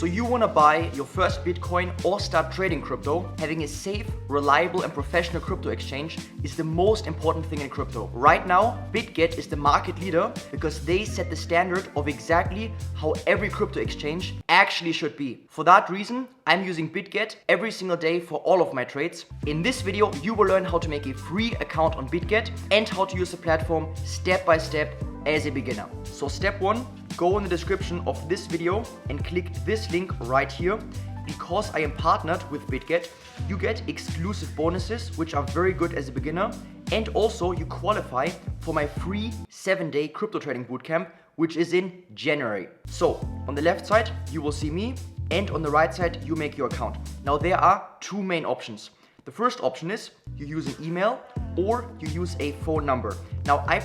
So you want to buy your first Bitcoin or start trading crypto, having a safe, reliable and professional crypto exchange is the most important thing in crypto. Right now, Bitget is the market leader because they set the standard of exactly how every crypto exchange actually should be. For that reason, I'm using Bitget every single day for all of my trades. In this video, you will learn how to make a free account on Bitget and how to use the platform step by step as a beginner. So step 1, go in the description of this video and click this link right here. Because I am partnered with Bitget, you get exclusive bonuses which are very good as a beginner, and also you qualify for my free 7-day crypto trading bootcamp, which is in January. So on the left side you will see me, and on the right side you make your account. Now there are two main options. The first option is you use an email or you use a phone number. Now I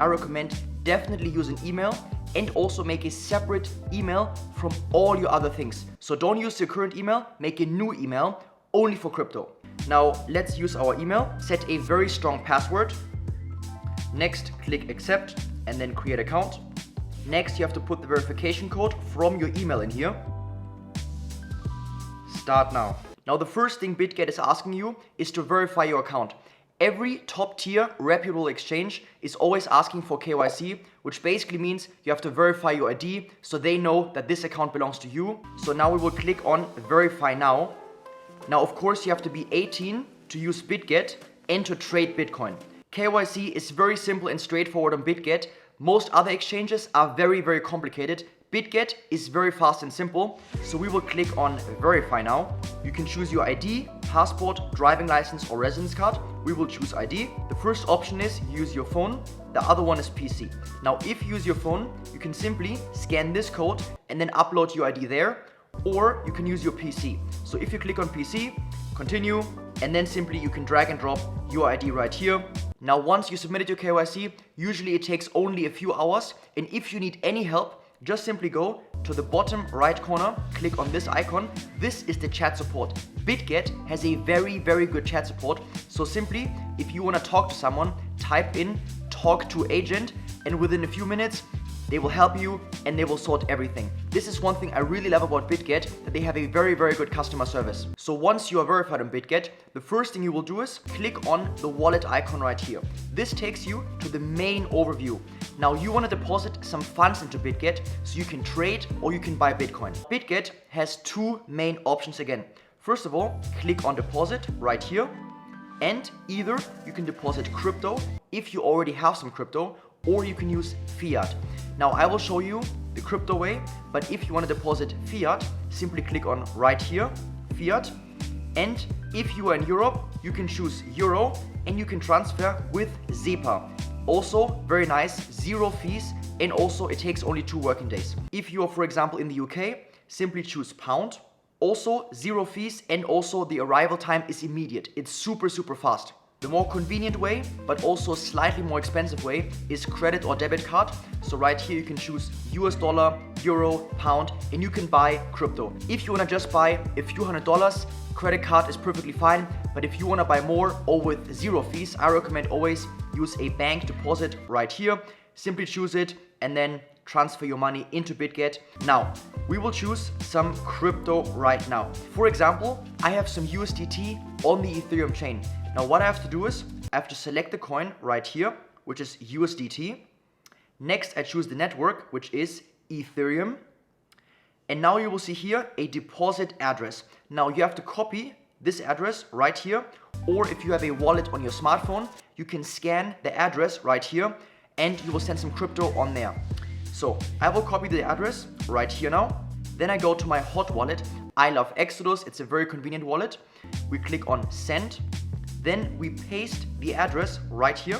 recommend definitely use an email and also make a separate email from all your other things. So don't use your current email, make a new email only for crypto. Now let's use our email, set a very strong password. Next, click accept and then create account. Next, you have to put the verification code from your email in here. Start now. Now the first thing Bitget is asking you is to verify your account. Every top tier reputable exchange is always asking for KYC, which basically means you have to verify your ID so they know that this account belongs to you. So now we will click on verify now. Now of course you have to be 18 to use Bitget and to trade Bitcoin. KYC is very simple and straightforward on Bitget. Most other exchanges are very complicated. Bitget is very fast and simple, so we will click on verify now. You can choose your ID, passport, driving license or residence card. We will choose ID. The first option is use your phone, the other one is PC. Now if you use your phone, you can simply scan this code and then upload your ID there, or you can use your PC. So if you click on PC, continue, and then simply you can drag and drop your ID right here. Now once you submitted your KYC, usually it takes only a few hours, and if you need any help, just simply go to the bottom right corner, click on this icon. This is the chat support. Bitget has a very good chat support. So simply, if you want to talk to someone, type in talk to agent, and within a few minutes, they will help you and they will sort everything. This is one thing I really love about Bitget, that they have a very good customer service. So once you are verified on Bitget, the first thing you will do is click on the wallet icon right here. This takes you to the main overview. Now you want to deposit some funds into Bitget so you can trade or you can buy Bitcoin. Bitget has two main options again. First of all, click on deposit right here, and either you can deposit crypto if you already have some crypto, or you can use fiat. Now I will show you the crypto way, but if you want to deposit fiat, simply click on right here, fiat. And if you are in Europe, you can choose euro and you can transfer with SEPA. Also very nice, 0 fees, and also it takes only 2 working days. If you are, for example, in the UK, simply choose pound. Also 0 fees, and also the arrival time is immediate. It's super fast. The more convenient way, but also slightly more expensive way, is credit or debit card. So right here you can choose US dollar, euro, pound, and you can buy crypto. If you want to just buy a few $100s, credit card is perfectly fine. But if you want to buy more or with 0 fees, I recommend always use a bank deposit right here. Simply choose it and then transfer your money into Bitget. Now, we will choose some crypto right now. For example, I have some USDT on the Ethereum chain. Now what I have to do is, I have to select the coin right here, which is USDT. Next, I choose the network, which is Ethereum. And now you will see here a deposit address. Now you have to copy this address right here, or if you have a wallet on your smartphone, you can scan the address right here and you will send some crypto on there. So I will copy the address right here now. Then I go to my hot wallet. I love Exodus, it's a very convenient wallet. We click on send. Then we paste the address right here.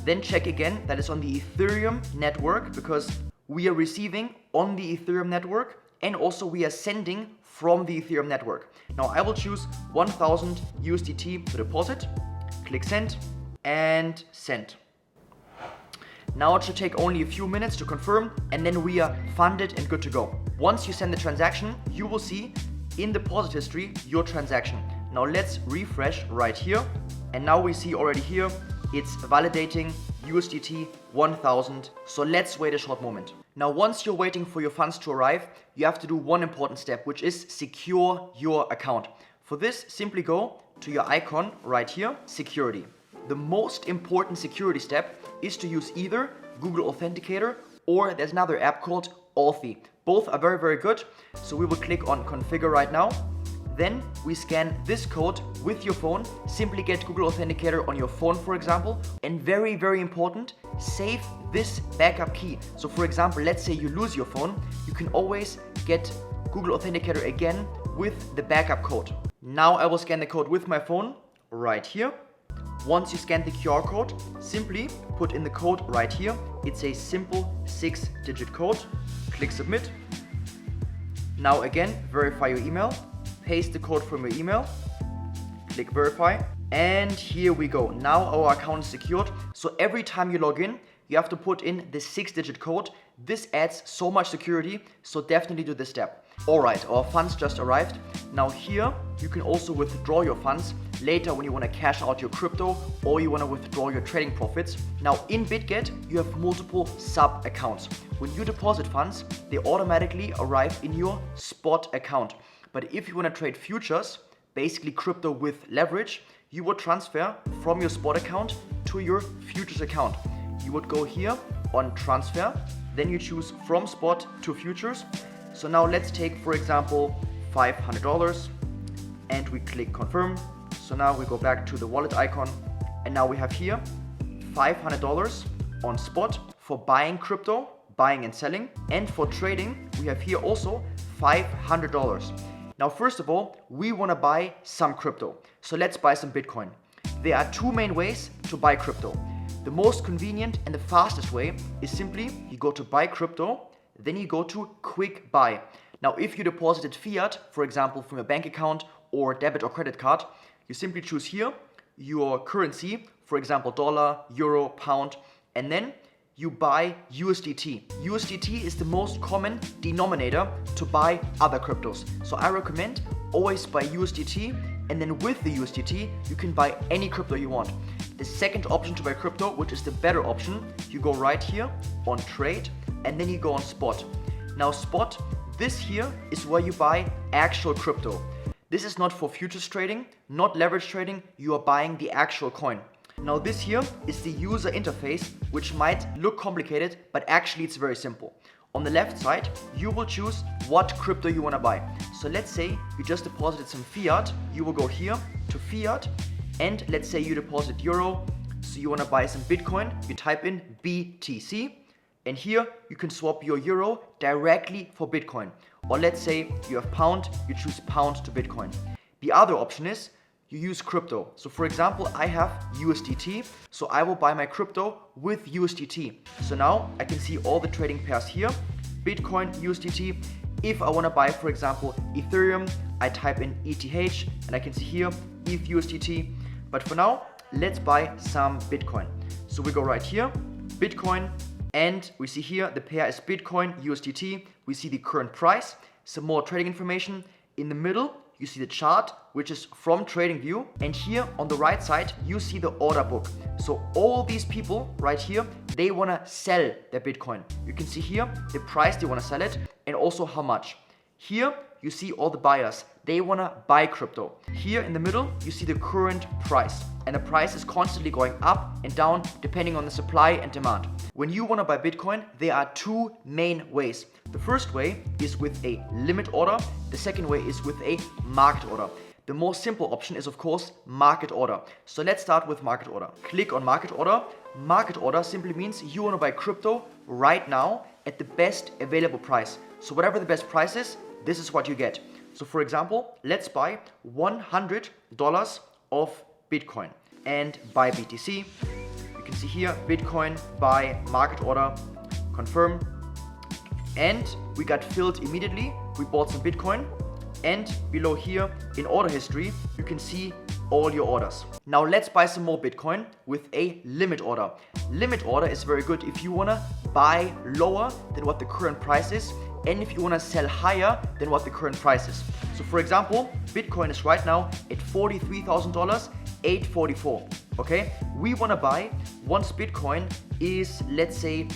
Then check again that it's on the Ethereum network, because we are receiving on the Ethereum network and also we are sending from the Ethereum network. Now I will choose 1000 USDT to deposit. Click send and send. Now it should take only a few minutes to confirm, and then we are funded and good to go. Once you send the transaction, you will see in deposit history your transaction. Now let's refresh right here, and now we see already here it's validating USDT 1000. So let's wait a short moment. Now, once you're waiting for your funds to arrive, you have to do one important step, which is secure your account. For this, simply go to your icon right here, security. The most important security step is to use either Google Authenticator or there's another app called Authy. Both are very, very good. So we will click on configure right now. Then we scan this code with your phone. Simply get Google Authenticator on your phone, for example. And very, very important, save this backup key. So for example, let's say you lose your phone, you can always get Google Authenticator again with the backup code. Now I will scan the code with my phone right here. Once you scan the QR code, simply put in the code right here. It's a simple 6-digit code. Click submit. Now again, verify your email. Paste the code from your email. Click verify. And here we go. Now our account is secured. So every time you log in, you have to put in the 6-digit code. This adds so much security. So definitely do this step. Alright, our funds just arrived. Now here, you can also withdraw your funds later when you want to cash out your crypto or you want to withdraw your trading profits. Now in Bitget, you have multiple sub accounts. When you deposit funds, they automatically arrive in your spot account. But if you want to trade futures, basically crypto with leverage, you would transfer from your spot account to your futures account. You would go here on transfer, then you choose from spot to futures. So now let's take, for example, $500 and we click confirm. So now we go back to the wallet icon and now we have here $500 on spot for buying crypto, buying and selling. And for trading, we have here also $500. Now, first of all, we want to buy some crypto. So let's buy some Bitcoin. There are two main ways to buy crypto. The most convenient and the fastest way is simply you go to buy crypto, then you go to quick buy. Now, if you deposited fiat, for example, from your bank account or debit or credit card, you simply choose here your currency, for example, dollar, euro, pound, and then you buy USDT. USDT is the most common denominator to buy other cryptos. So I recommend always buy USDT, and then with the USDT, you can buy any crypto you want. The second option to buy crypto, which is the better option, you go right here on trade, and then you go on spot. Now spot, this here is where you buy actual crypto. This is not for futures trading, not leverage trading, you are buying the actual coin. Now this here is the user interface, which might look complicated, but actually it's very simple. On the left side, you will choose what crypto you want to buy. So let's say you just deposited some fiat, you will go here to fiat, and let's say you deposit euro, so you want to buy some Bitcoin, you type in BTC, and here you can swap your euro directly for Bitcoin. Or let's say you have pound, you choose pound to Bitcoin. The other option is you use crypto. So for example, I have USDT, so I will buy my crypto with USDT. So now I can see all the trading pairs here, Bitcoin, USDT. If I want to buy, for example, Ethereum, I type in ETH and I can see here ETH USDT. But for now, let's buy some Bitcoin. So we go right here, Bitcoin, and we see here the pair is Bitcoin, USDT. We see the current price, some more trading information. In the middle, you see the chart, which is from TradingView. And here on the right side, you see the order book. So all these people right here, they want to sell their Bitcoin. You can see here the price they want to sell it and also how much. Here you see all the buyers. They want to buy crypto. Here in the middle, you see the current price. And the price is constantly going up and down depending on the supply and demand. When you want to buy Bitcoin, there are two main ways. The first way is with a limit order. The second way is with a market order. The most simple option is, of course, market order. So let's start with market order. Click on market order. Market order simply means you want to buy crypto right now at the best available price. So whatever the best price is, this is what you get. So for example, let's buy $100 of Bitcoin and buy BTC. You can see here, Bitcoin, buy, market order, confirm. And we got filled immediately. We bought some Bitcoin. And below here in order history, you can see all your orders. Now let's buy some more Bitcoin with a limit order. Limit order is very good if you want to buy lower than what the current price is and if you want to sell higher than what the current price is. So for example, Bitcoin is right now at $43,844. Okay, we want to buy once Bitcoin is, let's say,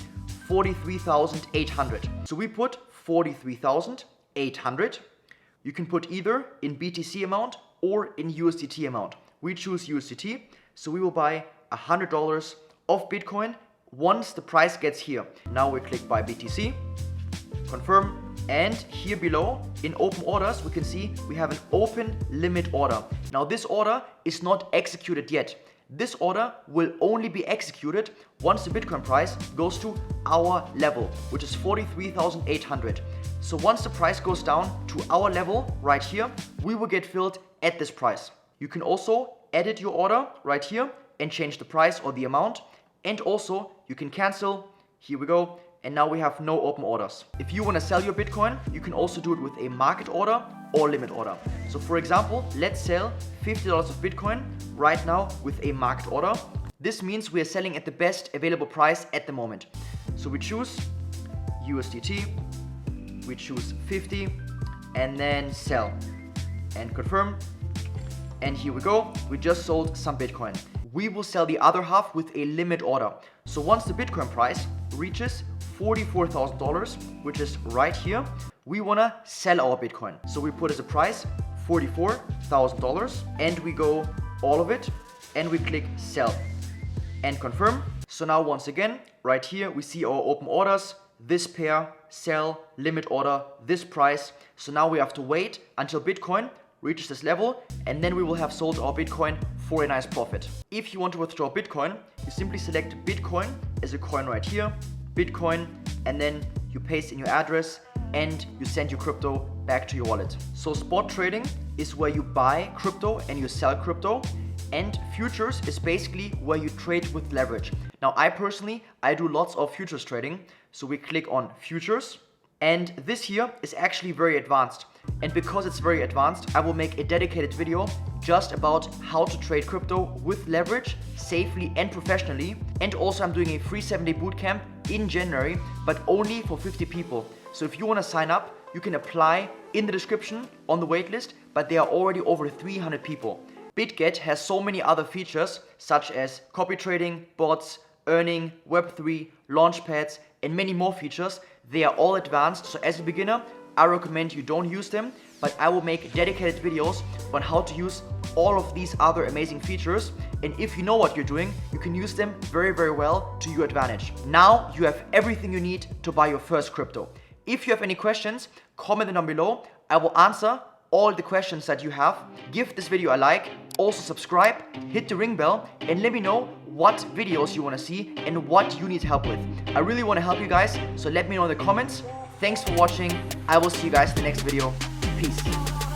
43,800. So we put 43,800. You can put either in BTC amount or in USDT amount. We choose USDT, so we will buy $100 of Bitcoin once the price gets here. Now we click buy BTC, confirm, and here below in open orders we can see we have an open limit order. Now this order is not executed yet. This order will only be executed once the Bitcoin price goes to our level, which is 43,800. So once the price goes down to our level right here, we will get filled at this price. You can also edit your order right here and change the price or the amount. And also you can cancel. Here we go. And now we have no open orders. If you want to sell your Bitcoin, you can also do it with a market order or limit order. So for example, let's sell $50 of Bitcoin right now with a market order. This means we are selling at the best available price at the moment. So we choose USDT, we choose 50, and then sell and confirm. And here we go, we just sold some Bitcoin. We will sell the other half with a limit order. So once the Bitcoin price reaches $44,000, which is right here, we wanna sell our Bitcoin. So we put as a price $44,000 and we go all of it and we click sell and confirm. So now once again, right here, we see our open orders, this pair, sell, limit order, this price. So now we have to wait until Bitcoin reaches this level and then we will have sold our Bitcoin for a nice profit. If you want to withdraw Bitcoin, you simply select Bitcoin as a coin right here, Bitcoin, and then you paste in your address and you send your crypto back to your wallet. So spot trading is where you buy crypto and you sell crypto, and futures is basically where you trade with leverage. Now I do lots of futures trading. So we click on futures, and this here is actually very advanced. And because it's very advanced, I will make a dedicated video just about how to trade crypto with leverage safely and professionally. And also I'm doing a free 7-day bootcamp in January, but only for 50 people. So if you want to sign up, you can apply in the description on the waitlist, but there are already over 300 people. Bitget has so many other features such as copy trading, bots, earning, Web3, launchpads, and many more features. They are all advanced, so as a beginner, I recommend you don't use them, but I will make dedicated videos on how to use all of these other amazing features. And if you know what you're doing, you can use them very, very well to your advantage. Now you have everything you need to buy your first crypto. If you have any questions, comment them down below. I will answer all the questions that you have. Give this video a like, also subscribe, hit the ring bell, and let me know what videos you want to see and what you need help with. I really want to help you guys, so let me know in the comments. Thanks for watching. I will see you guys in the next video. Peace.